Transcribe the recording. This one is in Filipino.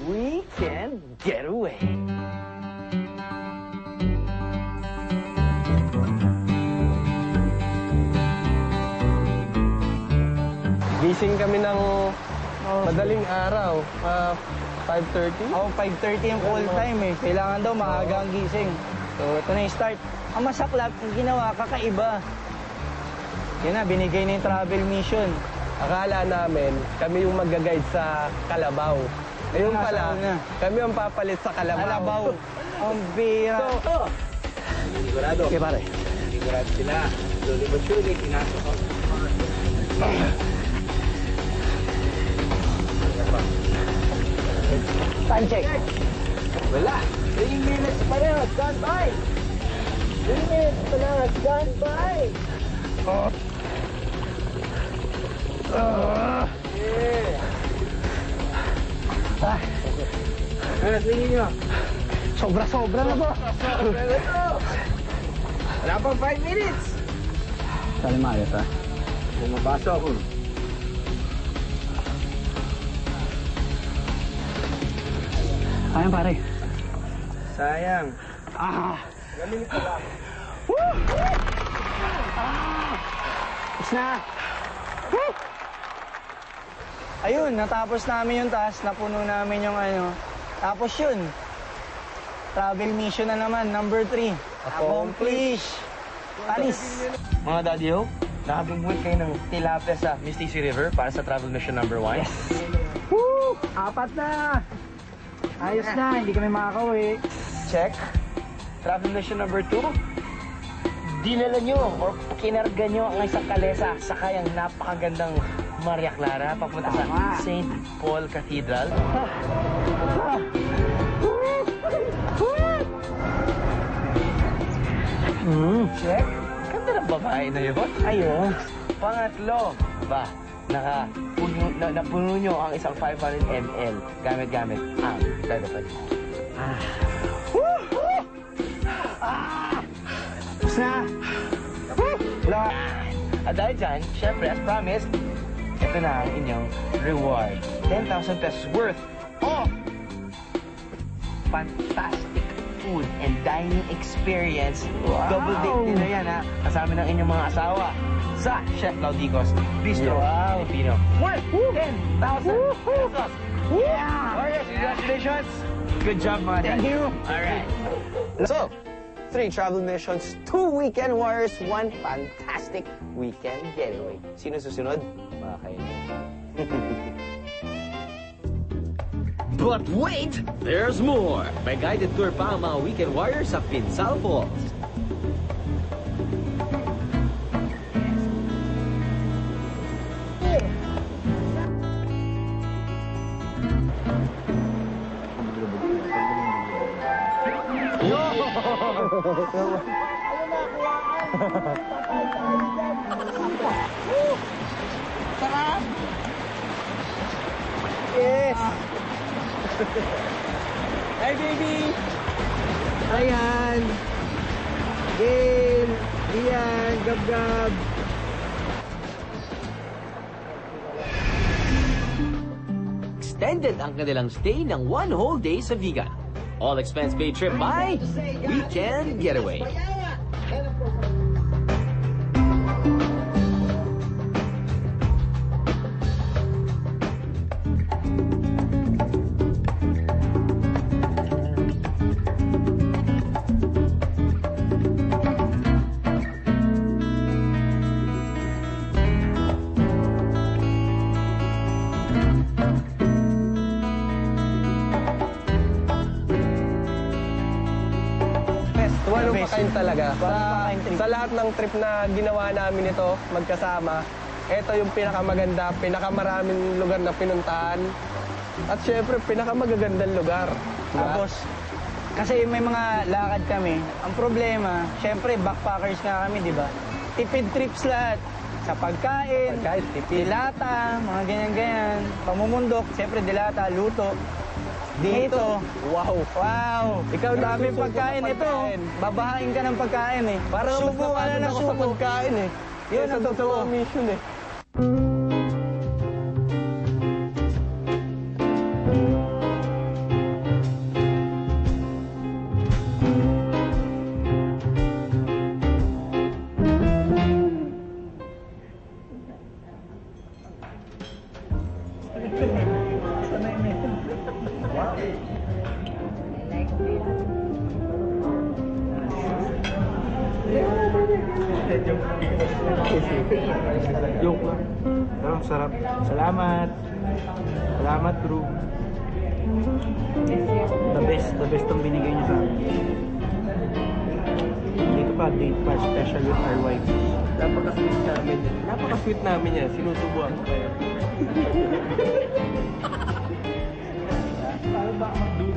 Weekend Getaway. Gising kami ng madaling araw, 5:30. 5:30 yung call time eh. Kailangan daw maaga ang gising. So, ito na yung start. Ang masaklap, yung ginawa, kakaiba. Yun na, binigay na yung travel mission. Akala namin, kami yung mag-guide sa Kalabaw. Ayun pala, kami ang papalit sa Kalabaw. Kalabaw. Ang bira. Sigurado. Okay, pare. Sigurado sila. Slowly but surely, pinasok ako. Time check. Wala. 3 minutes pa rin. Stand by. 3 minutes pa lang. Stand by. Ano, tingin nyo? Sobra-sobra na ba? Sobra na to. Wala pang 5 minutes. Sali maayos ha? Bumabasa ako. Ayan pare. Sayang. Galing ko lang. Tapos na. Ayun, natapos namin yung task, napuno namin yung ano. Tapos yun, travel mission na naman, number 3. Accomplish. Alis. Mga Daddy Ho, nakabingwit kayo ng tilapia sa Mistisi River para sa travel mission number 1. Yes. Woo! 4 na. Ayos na, hindi kami makakauwi. Check. Travel mission number 2. Dinala nyo or kinarga nyo ang isang kalesa sakay ang napakagandang Maria Clara papunta sa St. Paul Cathedral. Check. Ganda ng babae na yun. Ayun. Pangatlo, napuno nyo ang isang 500 ml gamit-gamit ang dadapan nyo. Tapos na. Wala. At dahil dyan, syempre, as promised, ito na ang inyong reward. 10,000 pesos worth of fantastic food and dining experience. Wow. Double date din na yan, ha? Kasama ng inyong mga asawa sa Chef Laudicos Bistro Filipino. Worth 10,000 pesos! Yeah! Warriors, congratulations! Good job, mga Thank you. All right. So, 3 travel missions, 2 weekend warriors, 1 fantastic weekend getaway. Sino susunod? Mga kaibigan. But wait! There's more! May guided tour pa ang mga weekend warriors sa Pinsal Falls. Yes! Hi, baby! Ayan! Gail! Ian! Gab-gab! Extended ang kanilang stay ng 1 whole day sa Vigan. All expense paid trip by Weekend Getaway. Walong pakain talaga. Pakain trip. Sa lahat ng trip na ginawa namin ito, magkasama, ito yung pinakamaganda, pinakamaraming lugar na pinuntahan. At syempre, pinakamagagandang lugar. Tapos, kasi may mga lakad kami. Ang problema, syempre, backpackers nga kami, di ba? Tipid trips lahat. Sa pagkain, dilata, mga ganyan-ganyan. Pamumundok, syempre dilata, luto. Dito, wow. Ikaw na Dami susubo pagkain. sa Ito, pagkain. babahain ka ng pagkain eh. Parang subo ka na ng ako sa subo. pagkain eh. Yun ang sa totoo. mission eh. Joke lang. Pero ang sarap. Salamat. Salamat, crew. The best ang binigay niyo sa amin. Dito pa, date pa, special with our wives. Napaka-sweet namin. Napaka-sweet namin yan. Sinusubuan ko kayo. Para ba magdulo